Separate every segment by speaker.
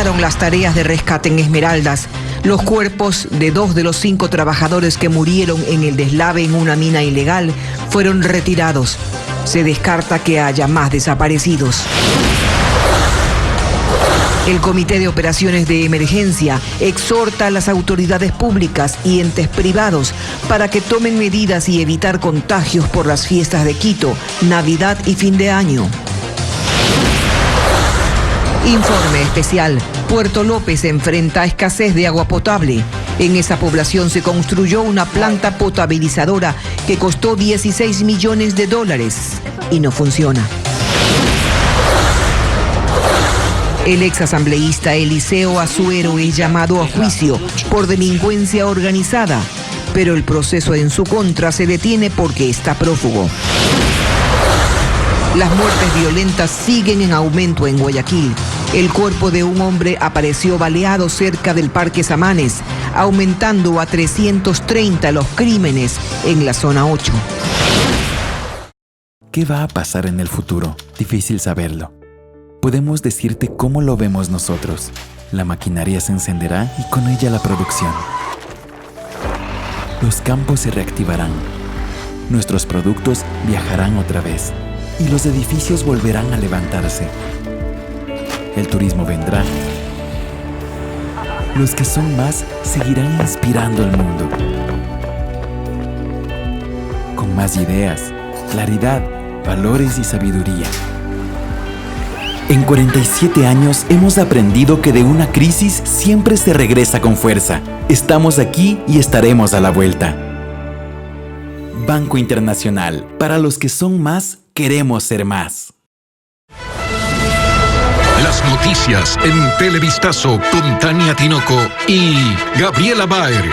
Speaker 1: Terminaron las tareas de rescate en Esmeraldas. Los cuerpos de 2 de los 5 trabajadores que murieron en el deslave en una mina ilegal fueron retirados. Se descarta que haya más desaparecidos. El Comité de Operaciones de Emergencia exhorta a las autoridades públicas y entes privados para que tomen medidas y evitar contagios por las fiestas de Quito, Navidad y fin de año. Informe especial. Puerto López enfrenta escasez de agua potable. En esa población se construyó una planta potabilizadora que costó $16 millones y no funciona. El exasambleísta Eliseo Azuero es llamado a juicio por delincuencia organizada, pero el proceso en su contra se detiene porque está prófugo. Las muertes violentas siguen en aumento en Guayaquil. El cuerpo de un hombre apareció baleado cerca del Parque Samanes, aumentando a 330 los crímenes en la zona 8.
Speaker 2: ¿Qué va a pasar en el futuro? Difícil saberlo. Podemos decirte cómo lo vemos nosotros. La maquinaria se encenderá y con ella la producción. Los campos se reactivarán. Nuestros productos viajarán otra vez. Y los edificios volverán a levantarse. El turismo vendrá. Los que son más seguirán inspirando al mundo. Con más ideas, claridad, valores y sabiduría. En 47 años hemos aprendido que de una crisis siempre se regresa con fuerza. Estamos aquí y estaremos a la vuelta. Banco Internacional. Para los que son más, queremos ser más.
Speaker 3: Las noticias en Televistazo con Tania Tinoco y Gabriela Baer.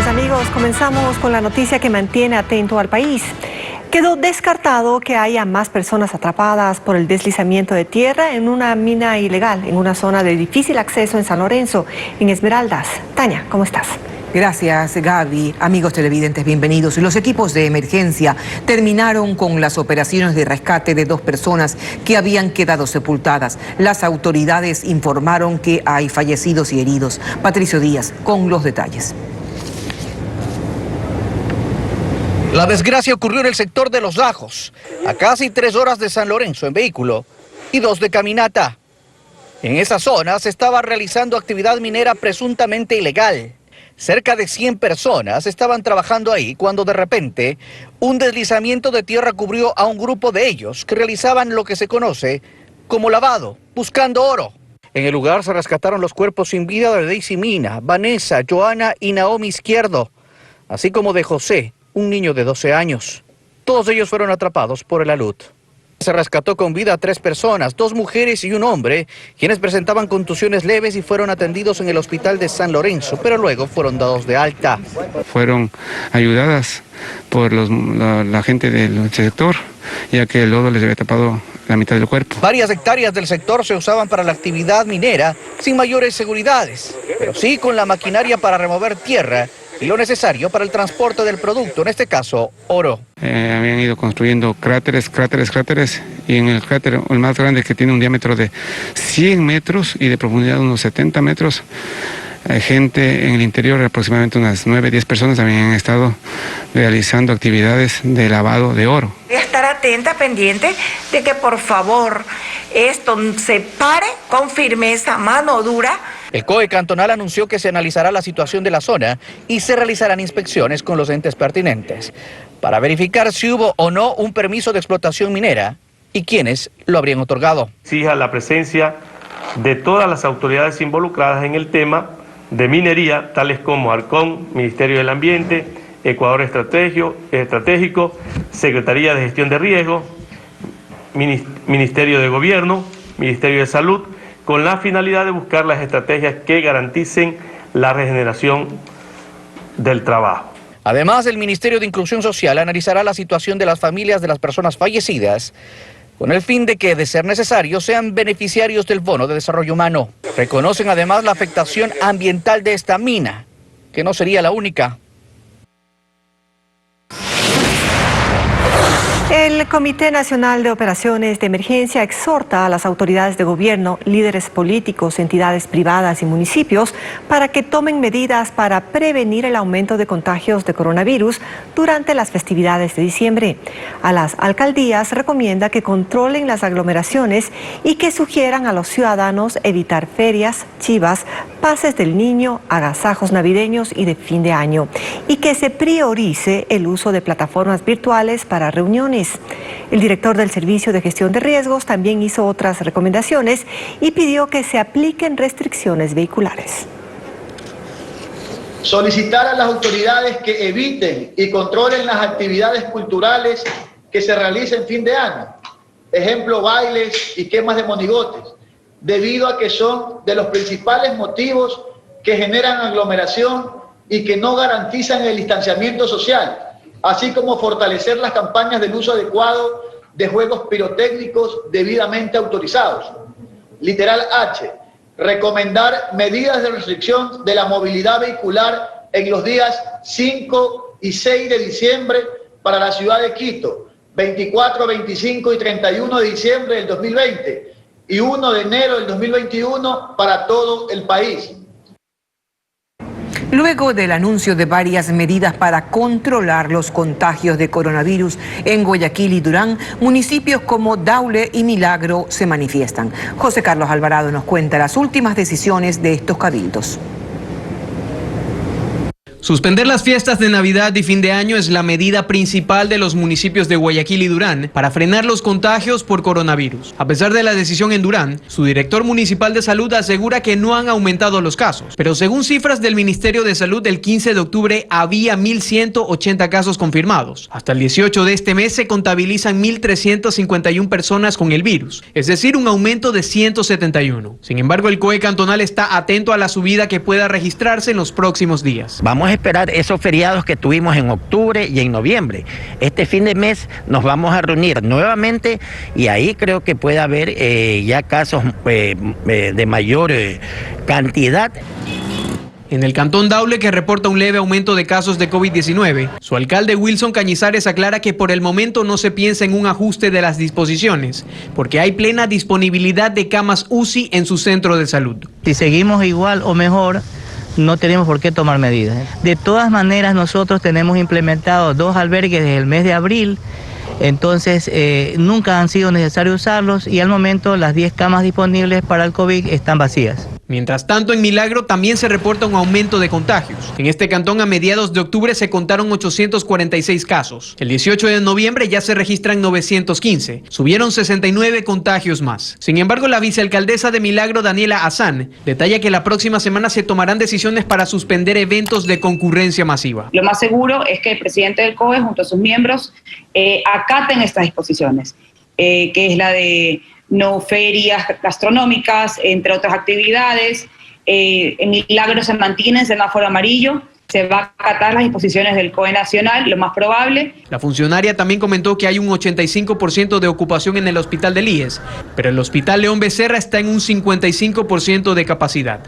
Speaker 4: Amigos, comenzamos con la noticia que mantiene atento al país. Quedó descartado que haya más personas atrapadas por el deslizamiento de tierra en una mina ilegal, en una zona de difícil acceso en San Lorenzo, en Esmeraldas. Tania, ¿cómo estás?
Speaker 1: Gracias, Gaby. Amigos televidentes, bienvenidos. Los equipos de emergencia terminaron con las operaciones de rescate de 2 personas que habían quedado sepultadas. Las autoridades informaron que hay fallecidos y heridos. Patricio Díaz, con los detalles.
Speaker 5: La desgracia ocurrió en el sector de Los Lajos, a casi 3 horas de San Lorenzo en vehículo y 2 de caminata. En esa zona se estaba realizando actividad minera presuntamente ilegal. Cerca de 100 personas estaban trabajando ahí cuando de repente un deslizamiento de tierra cubrió a un grupo de ellos que realizaban lo que se conoce como lavado, buscando oro. En el lugar se rescataron los cuerpos sin vida de Daisy Mina, Vanessa, Joana y Naomi Izquierdo, así como de José, un niño de 12 años. Todos ellos fueron atrapados por el alud. Se rescató con vida a 3 personas, 2 mujeres y un hombre, quienes presentaban contusiones leves y fueron atendidos en el hospital de San Lorenzo, pero luego fueron dados de alta.
Speaker 6: Fueron ayudadas por la gente del sector, ya que el lodo les había tapado la mitad del cuerpo.
Speaker 5: Varias hectáreas del sector se usaban para la actividad minera sin mayores seguridades, pero sí con la maquinaria para remover tierra y lo necesario para el transporte del producto, en este caso, oro.
Speaker 6: Habían ido construyendo cráteres, y en el cráter, el más grande, que tiene un diámetro de 100 metros y de profundidad de unos 70 metros, gente en el interior, aproximadamente unas 9-10 personas, habían estado realizando actividades de lavado de oro.
Speaker 7: Voy a estar atenta, pendiente, de que por favor esto se pare con firmeza, mano dura.
Speaker 5: El COE cantonal anunció que se analizará la situación de la zona y se realizarán inspecciones con los entes pertinentes para verificar si hubo o no un permiso de explotación minera y quiénes lo habrían otorgado.
Speaker 8: Exija la presencia de todas las autoridades involucradas en el tema de minería, tales como Arcón, Ministerio del Ambiente, Ecuador Estratégico, Secretaría de Gestión de Riesgo, Ministerio de Gobierno, Ministerio de Salud, con la finalidad de buscar las estrategias que garanticen la regeneración del trabajo.
Speaker 5: Además, el Ministerio de Inclusión Social analizará la situación de las familias de las personas fallecidas con el fin de que, de ser necesario, sean beneficiarios del Bono de Desarrollo Humano. Reconocen además la afectación ambiental de esta mina, que no sería la única.
Speaker 4: El Comité Nacional de Operaciones de Emergencia exhorta a las autoridades de gobierno, líderes políticos, entidades privadas y municipios para que tomen medidas para prevenir el aumento de contagios de coronavirus durante las festividades de diciembre. A las alcaldías recomienda que controlen las aglomeraciones y que sugieran a los ciudadanos evitar ferias, chivas, pases del niño, agasajos navideños y de fin de año, y que se priorice el uso de plataformas virtuales para reuniones. El director del Servicio de Gestión de Riesgos también hizo otras recomendaciones y pidió que se apliquen restricciones vehiculares.
Speaker 9: Solicitar a las autoridades que eviten y controlen las actividades culturales que se realicen fin de año. Ejemplo, bailes y quemas de monigotes, debido a que son de los principales motivos que generan aglomeración y que no garantizan el distanciamiento social, así como fortalecer las campañas del uso adecuado de juegos pirotécnicos debidamente autorizados. Literal H, recomendar medidas de restricción de la movilidad vehicular en los días 5 y 6 de diciembre para la ciudad de Quito, 24, 25 y 31 de diciembre del 2020 y 1 de enero del 2021 para todo el país.
Speaker 1: Luego del anuncio de varias medidas para controlar los contagios de coronavirus en Guayaquil y Durán, municipios como Daule y Milagro se manifiestan. José Carlos Alvarado nos cuenta las últimas decisiones de estos cabildos.
Speaker 10: Suspender las fiestas de Navidad y fin de año es la medida principal de los municipios de Guayaquil y Durán para frenar los contagios por coronavirus. A pesar de la decisión en Durán, su director municipal de salud asegura que no han aumentado los casos. Pero según cifras del Ministerio de Salud, el 15 de octubre había 1.180 casos confirmados. Hasta el 18 de este mes se contabilizan 1.351 personas con el virus, es decir, un aumento de 171. Sin embargo, el COE cantonal está atento a la subida que pueda registrarse en los próximos días.
Speaker 11: Vamos a esperar esos feriados que tuvimos en octubre y en noviembre. Este fin de mes nos vamos a reunir nuevamente y ahí creo que puede haber ya casos de mayor cantidad.
Speaker 10: En el cantón Daule, que reporta un leve aumento de casos de COVID-19, su alcalde Wilson Cañizares aclara que por el momento no se piensa en un ajuste de las disposiciones, porque hay plena disponibilidad de camas UCI en su centro de salud.
Speaker 12: Si seguimos igual o mejor, no tenemos por qué tomar medidas. De todas maneras, nosotros tenemos implementados 2 albergues desde el mes de abril, entonces nunca han sido necesarios usarlos y al momento las 10 camas disponibles para el COVID están vacías.
Speaker 10: Mientras tanto, en Milagro también se reporta un aumento de contagios. En este cantón, a mediados de octubre se contaron 846 casos. El 18 de noviembre ya se registran 915. Subieron 69 contagios más. Sin embargo, la vicealcaldesa de Milagro, Daniela Azán, detalla que la próxima semana se tomarán decisiones para suspender eventos de concurrencia masiva.
Speaker 13: Lo más seguro es que el presidente del COE, junto a sus miembros, acaten estas disposiciones, que es la de no ferias gastronómicas, entre otras actividades. En Milagro se mantiene en semáforo amarillo, se va a acatar las disposiciones del COE nacional, lo más probable.
Speaker 10: La funcionaria también comentó que hay un 85% de ocupación en el hospital del IES, pero el hospital León Becerra está en un 55% de capacidad.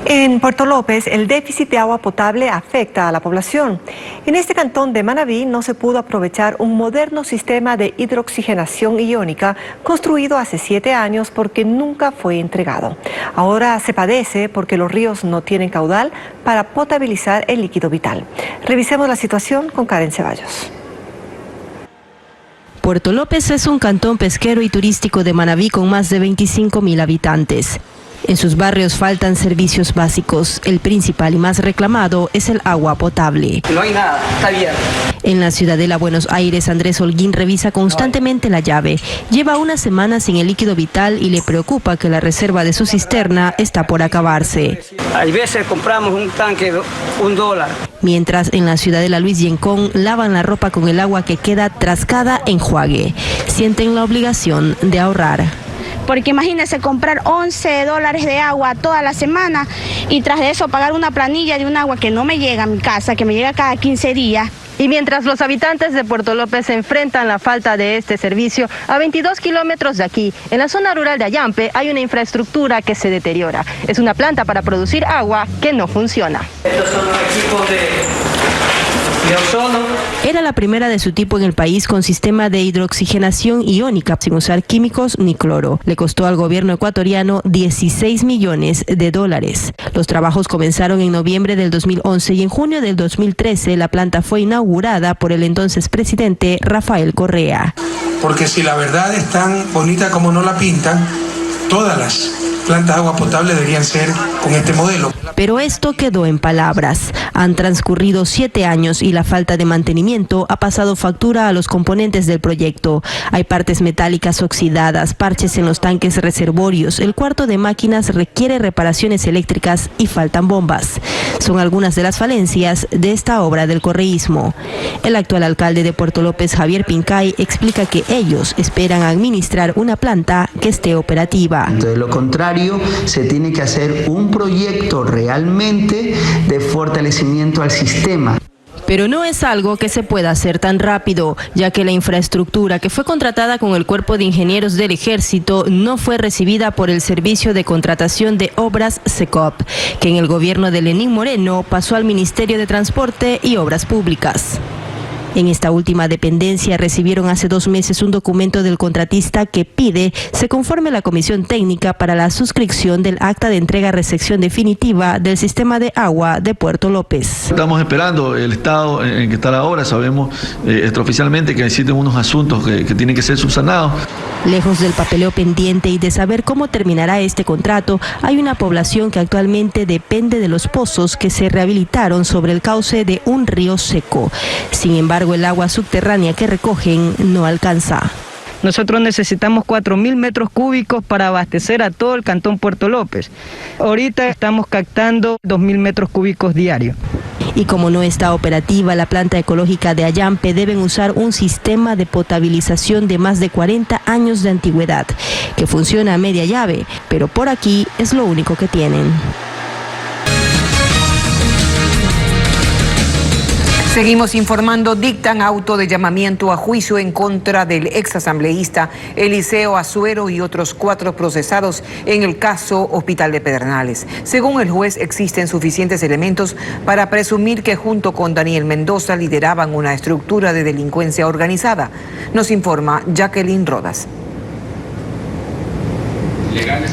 Speaker 4: En Puerto López, el déficit de agua potable afecta a la población. En este cantón de Manabí no se pudo aprovechar un moderno sistema de hidrooxigenación iónica construido hace 7 años porque nunca fue entregado. Ahora se padece porque los ríos no tienen caudal para potabilizar el líquido vital. Revisemos la situación con Karen Ceballos.
Speaker 14: Puerto López es un cantón pesquero y turístico de Manabí con más de 25.000 habitantes. En sus barrios faltan servicios básicos. El principal y más reclamado es el agua potable.
Speaker 15: No hay nada, está abierto.
Speaker 14: En la ciudadela Buenos Aires, Andrés Holguín revisa constantemente la llave. Lleva una semana sin el líquido vital y le preocupa que la reserva de su cisterna está por acabarse.
Speaker 15: Hay veces compramos un tanque de $1.
Speaker 14: Mientras en la ciudadela Luis Yencón lavan la ropa con el agua que queda tras cada enjuague. Sienten la obligación de ahorrar.
Speaker 16: Porque imagínense comprar $11 de agua toda la semana y tras de eso pagar una planilla de un agua que no me llega a mi casa, que me llega cada 15 días.
Speaker 14: Y mientras los habitantes de Puerto López se enfrentan la falta de este servicio, a 22 kilómetros de aquí, en la zona rural de Ayampe, hay una infraestructura que se deteriora. Es una planta para producir agua que no funciona.
Speaker 15: Estos son los equipos de ozono.
Speaker 14: Era la primera de su tipo en el país con sistema de hidroxigenación iónica sin usar químicos ni cloro. Le costó al gobierno ecuatoriano $16 millones. Los trabajos comenzaron en noviembre del 2011 y en junio del 2013 la planta fue inaugurada por el entonces presidente Rafael Correa.
Speaker 17: Porque si la verdad es tan bonita como no la pintan, todas las plantas de agua potable deberían ser con este modelo.
Speaker 14: Pero esto quedó en palabras. Han transcurrido 7 años y la falta de mantenimiento ha pasado factura a los componentes del proyecto. Hay partes metálicas oxidadas, parches en los tanques reservorios, el cuarto de máquinas requiere reparaciones eléctricas y faltan bombas. Son algunas de las falencias de esta obra del correísmo. El actual alcalde de Puerto López, Javier Pincay, explica que ellos esperan administrar una planta que esté operativa.
Speaker 18: De lo contrario, se tiene que hacer un proyecto realmente de fortalecimiento al sistema.
Speaker 14: Pero no es algo que se pueda hacer tan rápido, ya que la infraestructura que fue contratada con el Cuerpo de Ingenieros del Ejército no fue recibida por el Servicio de Contratación de Obras SECOP, que en el gobierno de Lenín Moreno pasó al Ministerio de Transporte y Obras Públicas. En esta última dependencia recibieron hace 2 meses un documento del contratista que pide se conforme la comisión técnica para la suscripción del acta de entrega-recepción definitiva del sistema de agua de Puerto López.
Speaker 19: Estamos esperando el estado en que está la obra, sabemos extraoficialmente que existen unos asuntos que tienen que ser subsanados.
Speaker 14: Lejos del papeleo pendiente y de saber cómo terminará este contrato, hay una población que actualmente depende de los pozos que se rehabilitaron sobre el cauce de un río seco. Sin embargo, el agua subterránea que recogen no alcanza.
Speaker 15: Nosotros necesitamos 4.000 metros cúbicos para abastecer a todo el cantón Puerto López. Ahorita estamos captando 2.000 metros cúbicos diarios.
Speaker 14: Y como no está operativa la planta ecológica de Ayampe, deben usar un sistema de potabilización de más de 40 años de antigüedad, que funciona a media llave, pero por aquí es lo único que tienen.
Speaker 1: Seguimos informando, dictan auto de llamamiento a juicio en contra del exasambleísta Eliseo Azuero y otros 4 procesados en el caso Hospital de Pedernales. Según el juez, existen suficientes elementos para presumir que junto con Daniel Mendoza lideraban una estructura de delincuencia organizada. Nos informa Jacqueline Rodas.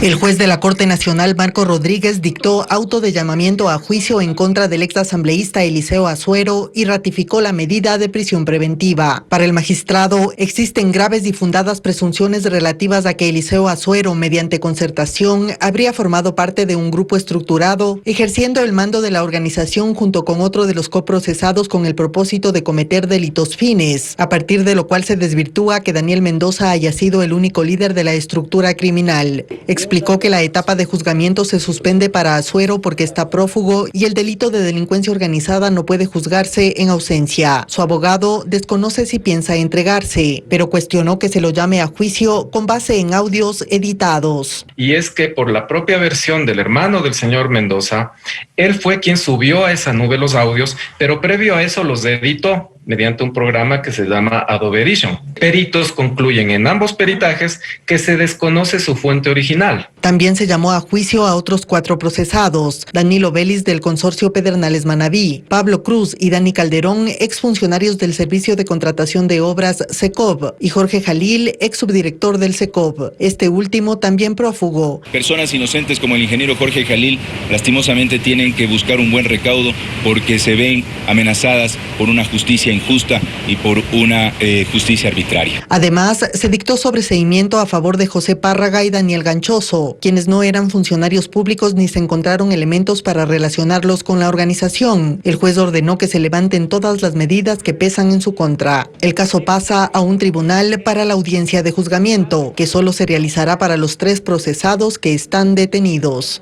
Speaker 20: El juez de la Corte Nacional, Marco Rodríguez, dictó auto de llamamiento a juicio en contra del exasambleísta Eliseo Azuero y ratificó la medida de prisión preventiva. Para el magistrado, existen graves y fundadas presunciones relativas a que Eliseo Azuero, mediante concertación, habría formado parte de un grupo estructurado, ejerciendo el mando de la organización junto con otro de los coprocesados con el propósito de cometer delitos fines, a partir de lo cual se desvirtúa que Daniel Mendoza haya sido el único líder de la estructura criminal. Explicó que la etapa de juzgamiento se suspende para Azuero porque está prófugo y el delito de delincuencia organizada no puede juzgarse en ausencia. Su abogado desconoce si piensa entregarse, pero cuestionó que se lo llame a juicio con base en audios editados.
Speaker 21: Y es que por la propia versión del hermano del señor Mendoza, él fue quien subió a esa nube los audios, pero previo a eso los editó mediante un programa que se llama Adobe Edition. Peritos concluyen en ambos peritajes que se desconoce su fuente original.
Speaker 20: También se llamó a juicio a otros 4 procesados: Danilo Vélez del consorcio Pedernales Manaví, Pablo Cruz y Dani Calderón, exfuncionarios del Servicio de Contratación de Obras SECOP, y Jorge Jalil, ex subdirector del SECOP. Este último también prófugo.
Speaker 22: Personas inocentes como el ingeniero Jorge Jalil lastimosamente tienen que buscar un buen recaudo porque se ven amenazadas por una justicia injusta y por una justicia arbitraria.
Speaker 20: Además, se dictó sobreseimiento a favor de José Párraga y Daniel Ganchoso, quienes no eran funcionarios públicos ni se encontraron elementos para relacionarlos con la organización. El juez ordenó que se levanten todas las medidas que pesan en su contra. El caso pasa a un tribunal para la audiencia de juzgamiento, que solo se realizará para los 3 procesados que están detenidos.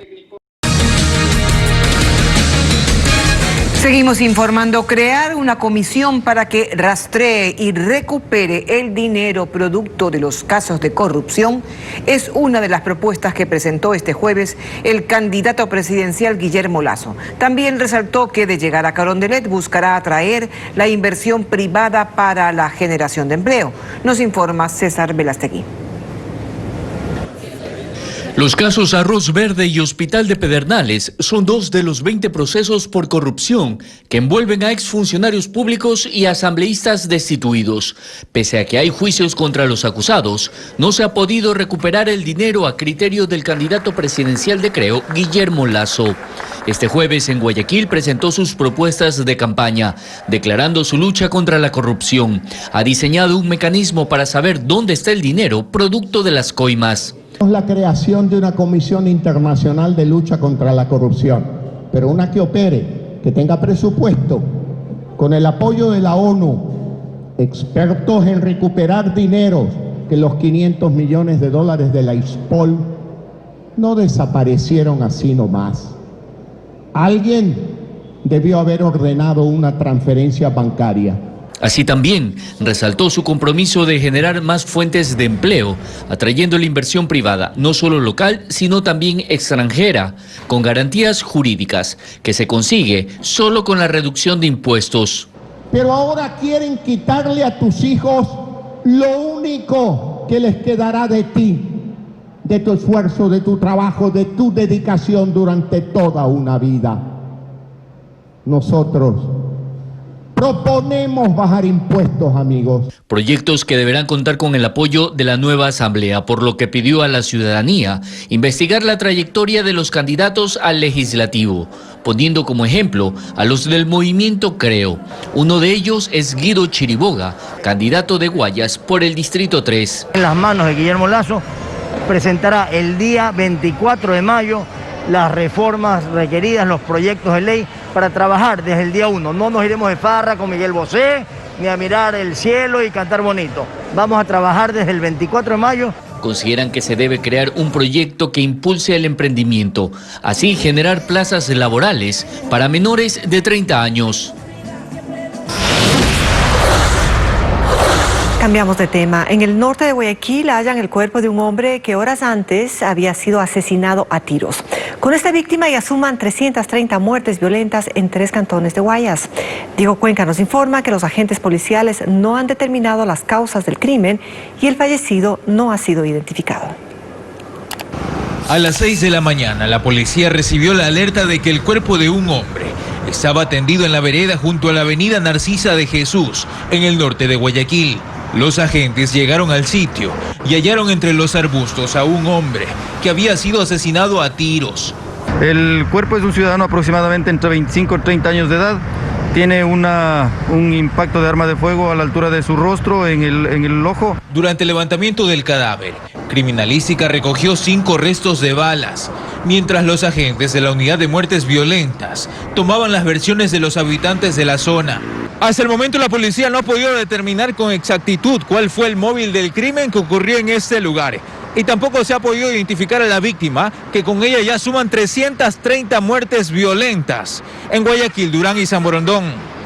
Speaker 1: Seguimos informando, crear una comisión para que rastree y recupere el dinero producto de los casos de corrupción es una de las propuestas que presentó este jueves el candidato presidencial Guillermo Lasso. También resaltó que de llegar a Carondelet buscará atraer la inversión privada para la generación de empleo. Nos informa César Velastegui.
Speaker 2: Los casos Arroz Verde y Hospital de Pedernales son 2 de los 20 procesos por corrupción que envuelven a exfuncionarios públicos y asambleístas destituidos. Pese a que hay juicios contra los acusados, no se ha podido recuperar el dinero a criterio del candidato presidencial de Creo, Guillermo Lasso. Este jueves en Guayaquil presentó sus propuestas de campaña, declarando su lucha contra la corrupción. Ha diseñado un mecanismo para saber dónde está el dinero producto de las coimas.
Speaker 3: La creación de una comisión internacional de lucha contra la corrupción, pero una que opere, que tenga presupuesto, con el apoyo de la ONU, expertos en recuperar dinero, que los 500 millones de dólares de la ISPOL no desaparecieron así nomás. Alguien debió haber ordenado una transferencia bancaria.
Speaker 2: Así también resaltó su compromiso de generar más fuentes de empleo, atrayendo la inversión privada, no solo local, sino también extranjera, con garantías jurídicas, que se consigue solo con la reducción de impuestos.
Speaker 3: Pero ahora quieren quitarle a tus hijos lo único que les quedará de ti, de tu esfuerzo, de tu trabajo, de tu dedicación durante toda una vida. Nosotros proponemos bajar impuestos, amigos.
Speaker 2: Proyectos que deberán contar con el apoyo de la nueva asamblea, por lo que pidió a la ciudadanía investigar la trayectoria de los candidatos al legislativo, poniendo como ejemplo a los del movimiento Creo. Uno de ellos es Guido Chiriboga, candidato de Guayas por el Distrito 3.
Speaker 23: En las manos de Guillermo Lasso presentará el día 24 de mayo las reformas requeridas, los proyectos de ley para trabajar desde el día 1. No nos iremos de farra con Miguel Bosé, ni a mirar el cielo y cantar bonito. Vamos a trabajar desde el 24 de mayo.
Speaker 2: Consideran que se debe crear un proyecto que impulse el emprendimiento, así generar plazas laborales para menores de 30 años.
Speaker 4: Cambiamos de tema. En el norte de Guayaquil hallan el cuerpo de un hombre que horas antes había sido asesinado a tiros. Con esta víctima ya suman 330 muertes violentas en 3 cantones de Guayas. Diego Cuenca nos informa que los agentes policiales no han determinado las causas del crimen y el fallecido no ha sido identificado.
Speaker 24: A las 6 de la mañana, la policía recibió la alerta de que el cuerpo de un hombre estaba tendido en la vereda junto a la avenida Narcisa de Jesús, en el norte de Guayaquil. Los agentes llegaron al sitio y hallaron entre los arbustos a un hombre que había sido asesinado a tiros.
Speaker 25: El cuerpo es de un ciudadano aproximadamente entre 25 y 30 años de edad. Tiene un impacto de arma de fuego a la altura de su rostro, en el ojo.
Speaker 24: Durante el levantamiento del cadáver, Criminalística recogió 5 restos de balas, mientras los agentes de la Unidad de Muertes Violentas tomaban las versiones de los habitantes de la zona. Hasta el momento la policía no ha podido determinar con exactitud cuál fue el móvil del crimen que ocurrió en este lugar. Y tampoco se ha podido identificar a la víctima, que con ella ya suman 330 muertes violentas en Guayaquil, Durán y San Borondón.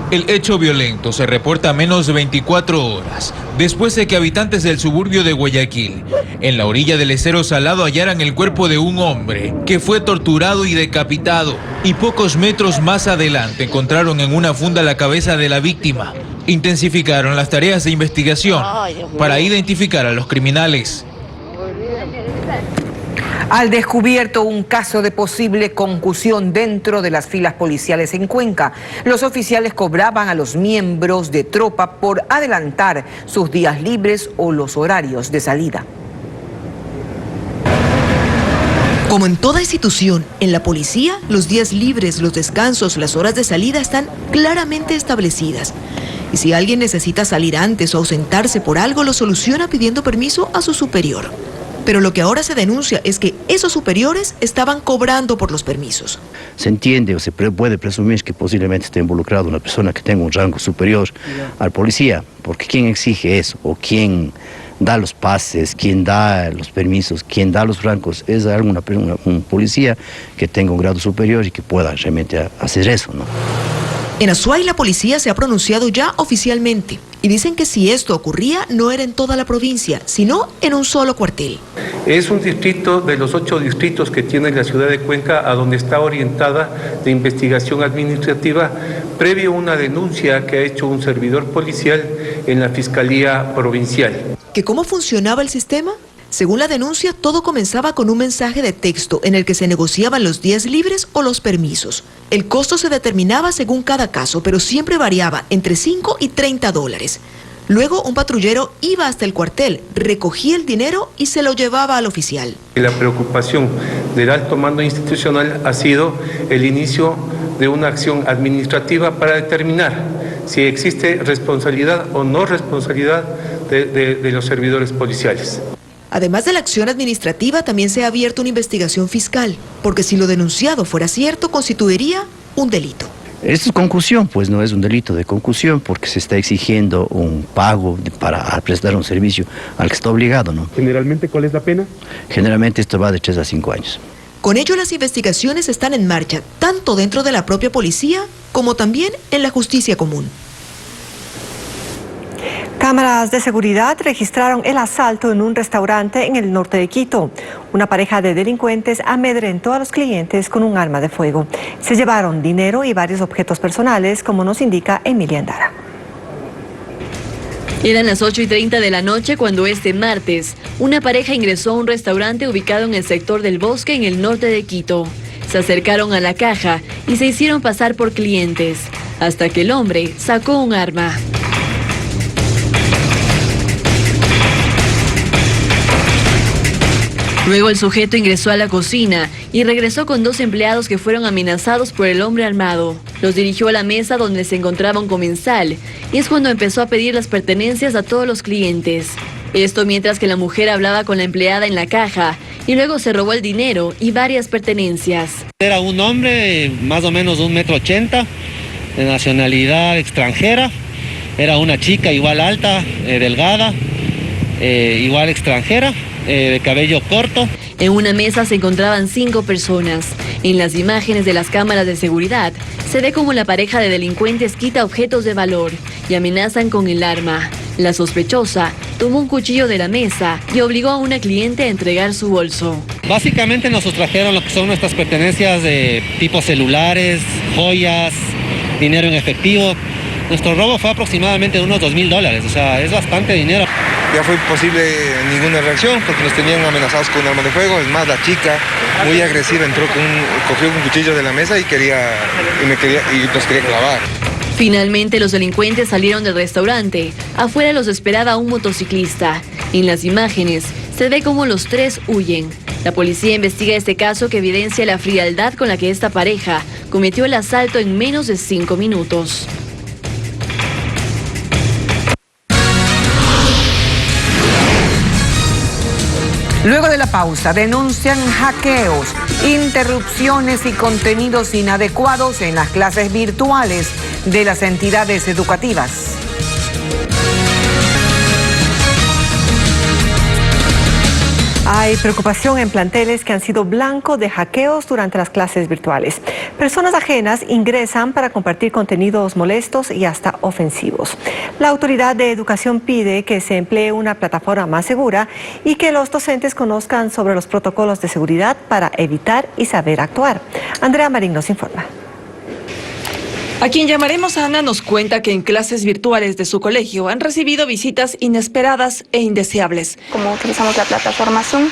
Speaker 24: El hecho violento se reporta a menos de 24 horas después de que habitantes del suburbio de Guayaquil, en la orilla del Estero Salado, hallaran el cuerpo de un hombre que fue torturado y decapitado. Y pocos metros más adelante encontraron en una funda la cabeza de la víctima. Intensificaron las tareas de investigación para identificar a los criminales.
Speaker 1: Al descubierto un caso de posible concusión dentro de las filas policiales en Cuenca. Los oficiales cobraban a los miembros de tropa por adelantar sus días libres o los horarios de salida.
Speaker 26: Como en toda institución, en la policía, los días libres, los descansos, las horas de salida están claramente establecidas. Y si alguien necesita salir antes o ausentarse por algo, lo soluciona pidiendo permiso a su superior. Pero lo que ahora se denuncia es que esos superiores estaban cobrando por los permisos.
Speaker 27: Se entiende o se puede presumir que posiblemente esté involucrado una persona que tenga un rango superior al policía, porque ¿quién exige eso? ¿O quién da los pases? ¿Quién da los permisos? ¿Quién da los rangos? Es un policía que tenga un grado superior y que pueda realmente hacer eso, ¿no?
Speaker 26: En Azuay la policía se ha pronunciado ya oficialmente y dicen que si esto ocurría no era en toda la provincia, sino en un solo cuartel.
Speaker 28: Es un distrito de los 8 distritos que tiene la ciudad de Cuenca, a donde está orientada la investigación administrativa previo a una denuncia que ha hecho un servidor policial en la Fiscalía Provincial.
Speaker 26: ¿Que cómo funcionaba el sistema? Según la denuncia, todo comenzaba con un mensaje de texto en el que se negociaban los días libres o los permisos. El costo se determinaba según cada caso, pero siempre variaba entre 5 y 30 dólares. Luego un patrullero iba hasta el cuartel, recogía el dinero y se lo llevaba al oficial.
Speaker 28: La preocupación del alto mando institucional ha sido el inicio de una acción administrativa para determinar si existe responsabilidad o no responsabilidad de los servidores policiales.
Speaker 26: Además de la acción administrativa, también se ha abierto una investigación fiscal, porque si lo denunciado fuera cierto, constituiría un delito.
Speaker 27: Esto es concusión, pues no es un delito de concusión porque se está exigiendo un pago para prestar un servicio al que está obligado, ¿no?
Speaker 28: Generalmente, ¿cuál es la pena?
Speaker 27: Generalmente esto va de 3 a 5 años.
Speaker 26: Con ello, las investigaciones están en marcha, tanto dentro de la propia policía como también en la justicia común.
Speaker 4: Cámaras de seguridad registraron el asalto en un restaurante en el norte de Quito. Una pareja de delincuentes amedrentó a los clientes con un arma de fuego. Se llevaron dinero y varios objetos personales, como nos indica Emilia Andara.
Speaker 5: Eran las 8:30 de la noche cuando este martes, una pareja ingresó a un restaurante ubicado en el sector del Bosque en el norte de Quito. Se acercaron a la caja y se hicieron pasar por clientes, hasta que el hombre sacó un arma. Luego el sujeto ingresó a la cocina y regresó con 2 empleados que fueron amenazados por el hombre armado. Los dirigió a la mesa donde se encontraba un comensal y es cuando empezó a pedir las pertenencias a todos los clientes. Esto mientras que la mujer hablaba con la empleada en la caja y luego se robó el dinero y varias pertenencias.
Speaker 6: Era un hombre más o menos de 1,80 m, de nacionalidad extranjera. Era una chica igual alta, delgada, igual extranjera. De cabello corto.
Speaker 5: En una mesa se encontraban 5 personas. En las imágenes de las cámaras de seguridad se ve como la pareja de delincuentes quita objetos de valor y amenazan con el arma. La sospechosa tomó un cuchillo de la mesa y obligó a una cliente a entregar su bolso.
Speaker 6: Básicamente nos sustrajeron lo que son nuestras pertenencias de tipo celulares, joyas, dinero en efectivo. Nuestro robo fue aproximadamente de unos $2,000, o sea, es bastante dinero.
Speaker 7: Ya fue imposible ninguna reacción porque nos tenían amenazados con un arma de fuego. Es más, la chica, muy agresiva, cogió un cuchillo de la mesa y nos quería clavar.
Speaker 5: Finalmente los delincuentes salieron del restaurante. Afuera los esperaba un motociclista. En las imágenes se ve cómo los 3 huyen. La policía investiga este caso que evidencia la frialdad con la que esta pareja cometió el asalto en menos de 5 minutos.
Speaker 1: Luego de la pausa, denuncian hackeos, interrupciones y contenidos inadecuados en las clases virtuales de las entidades educativas.
Speaker 4: Hay preocupación en planteles que han sido blanco de hackeos durante las clases virtuales. Personas ajenas ingresan para compartir contenidos molestos y hasta ofensivos. La Autoridad de Educación pide que se emplee una plataforma más segura y que los docentes conozcan sobre los protocolos de seguridad para evitar y saber actuar. Andrea Marín nos informa.
Speaker 8: A quien llamaremos Ana nos cuenta que en clases virtuales de su colegio han recibido visitas inesperadas e indeseables.
Speaker 16: Como utilizamos la plataforma Zoom,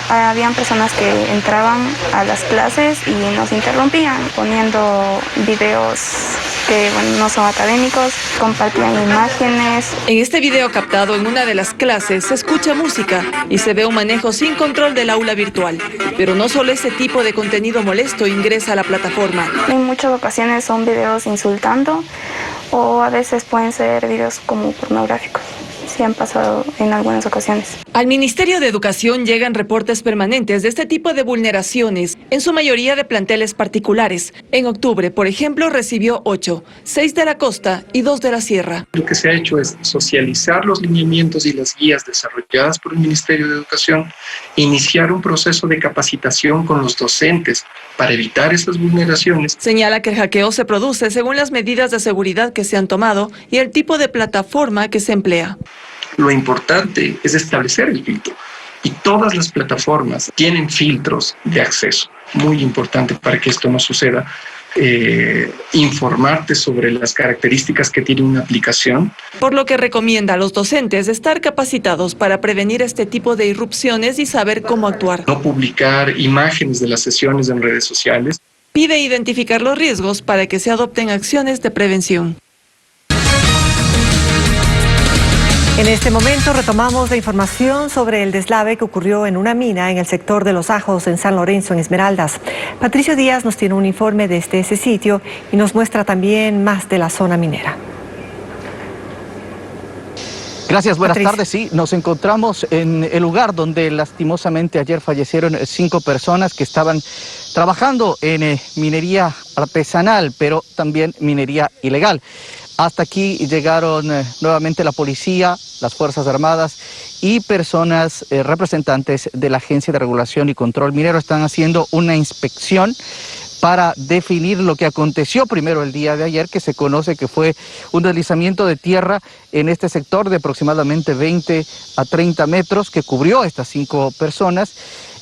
Speaker 16: habían personas que entraban a las clases y nos interrumpían poniendo videos que no son académicos, compartían imágenes.
Speaker 8: En este video captado en una de las clases se escucha música y se ve un manejo sin control del aula virtual. Pero no solo ese tipo de contenido molesto ingresa a la plataforma.
Speaker 16: En muchas ocasiones son videos insultando o a veces pueden ser videos como pornográficos. Sí han pasado en algunas ocasiones.
Speaker 8: Al Ministerio de Educación llegan reportes permanentes de este tipo de vulneraciones, en su mayoría de planteles particulares. En octubre, por ejemplo, recibió 8, 6 de la costa y 2 de la sierra.
Speaker 21: Lo que se ha hecho es socializar los lineamientos y las guías desarrolladas por el Ministerio de Educación, iniciar un proceso de capacitación con los docentes para evitar esas vulneraciones.
Speaker 8: Señala que el hackeo se produce según las medidas de seguridad que se han tomado y el tipo de plataforma que se emplea.
Speaker 21: Lo importante es establecer el filtro y todas las plataformas tienen filtros de acceso. Muy importante para que esto no suceda.
Speaker 9: informarte sobre las características que tiene una aplicación.
Speaker 8: Por lo que recomienda a los docentes estar capacitados para prevenir este tipo de irrupciones y saber cómo actuar.
Speaker 9: No publicar imágenes de las sesiones en redes sociales.
Speaker 8: Pide identificar los riesgos para que se adopten acciones de prevención.
Speaker 4: En este momento retomamos la información sobre el deslave que ocurrió en una mina en el sector de Los Ajos, en San Lorenzo, en Esmeraldas. Patricio Díaz nos tiene un informe desde ese sitio y nos muestra también más de la zona minera.
Speaker 10: Gracias, buenas tardes. Sí, nos encontramos en el lugar donde lastimosamente ayer fallecieron 5 personas que estaban trabajando en minería artesanal, pero también minería ilegal. Hasta aquí llegaron nuevamente la policía, las Fuerzas Armadas y personas representantes de la Agencia de Regulación y Control Minero. Están haciendo una inspección para definir lo que aconteció primero el día de ayer, que se conoce que fue un deslizamiento de tierra en este sector de aproximadamente 20 a 30 metros que cubrió a estas 5 personas.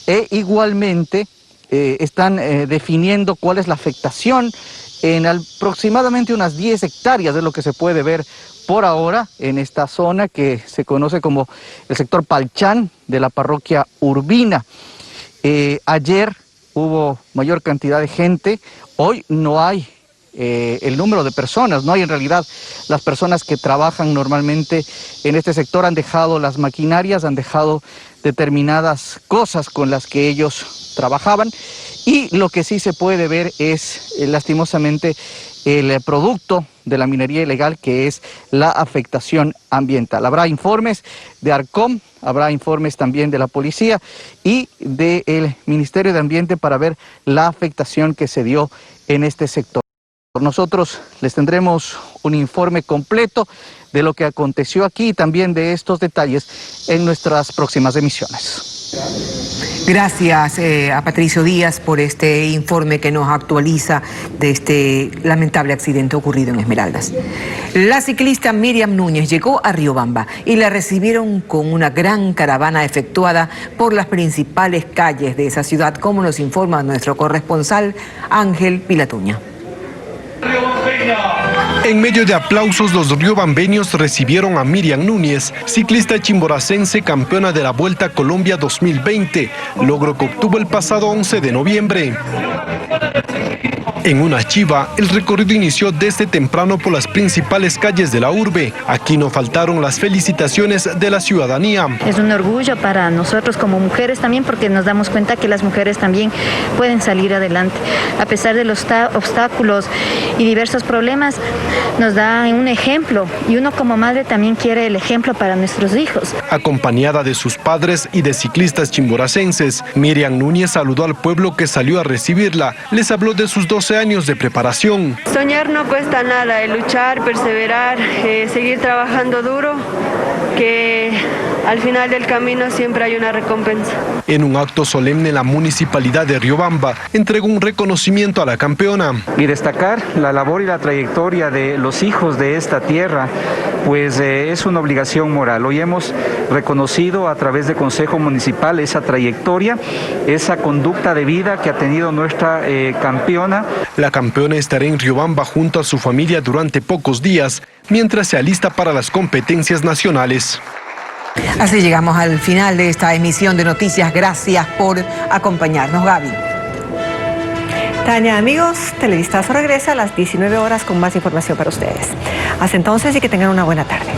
Speaker 10: E igualmente están definiendo cuál es la afectación en aproximadamente unas 10 hectáreas de lo que se puede ver por ahora en esta zona que se conoce como el sector Palchán de la parroquia Urbina. Ayer hubo mayor cantidad de gente, hoy no hay el número de personas, no hay en realidad las personas que trabajan normalmente en este sector, han dejado las maquinarias, han dejado determinadas cosas con las que ellos trabajaban. Y lo que sí se puede ver es, lastimosamente, el producto de la minería ilegal, que es la afectación ambiental. Habrá informes de ARCOM, habrá informes también de la policía y del Ministerio de Ambiente para ver la afectación que se dio en este sector. Nosotros les tendremos un informe completo de lo que aconteció aquí y también de estos detalles en nuestras próximas emisiones.
Speaker 1: Gracias a Patricio Díaz por este informe que nos actualiza de este lamentable accidente ocurrido en Esmeraldas. La ciclista Miriam Núñez llegó a Riobamba y la recibieron con una gran caravana efectuada por las principales calles de esa ciudad, como nos informa nuestro corresponsal Ángel Pilatuña.
Speaker 11: En medio de aplausos, los riobambeños recibieron a Miriam Núñez, ciclista chimboracense campeona de la Vuelta a Colombia 2020, logro que obtuvo el pasado 11 de noviembre. En una chiva, el recorrido inició desde temprano por las principales calles de la urbe. Aquí no faltaron las felicitaciones de la ciudadanía.
Speaker 12: Es un orgullo para nosotros como mujeres también, porque nos damos cuenta que las mujeres también pueden salir adelante. A pesar de los obstáculos y diversos problemas, nos da un ejemplo, y uno como madre también quiere el ejemplo para nuestros hijos.
Speaker 11: Acompañada de sus padres y de ciclistas chimboracenses, Miriam Núñez saludó al pueblo que salió a recibirla. Les habló de sus 12 años de preparación.
Speaker 13: Soñar no cuesta nada, luchar, perseverar, seguir trabajando duro, que al final del camino siempre hay una recompensa.
Speaker 11: En un acto solemne, la municipalidad de Riobamba entregó un reconocimiento a la campeona.
Speaker 17: Y destacar la labor y la trayectoria de los hijos de esta tierra, pues es una obligación moral. Hoy hemos reconocido a través del Consejo Municipal esa trayectoria, esa conducta de vida que ha tenido nuestra campeona.
Speaker 11: La campeona estará en Riobamba junto a su familia durante pocos días, mientras se alista para las competencias nacionales.
Speaker 1: Así llegamos al final de esta emisión de noticias. Gracias por acompañarnos, Gaby.
Speaker 4: Tania, amigos, Televistazo regresa a las 19 horas con más información para ustedes. Hasta entonces y que tengan una buena tarde.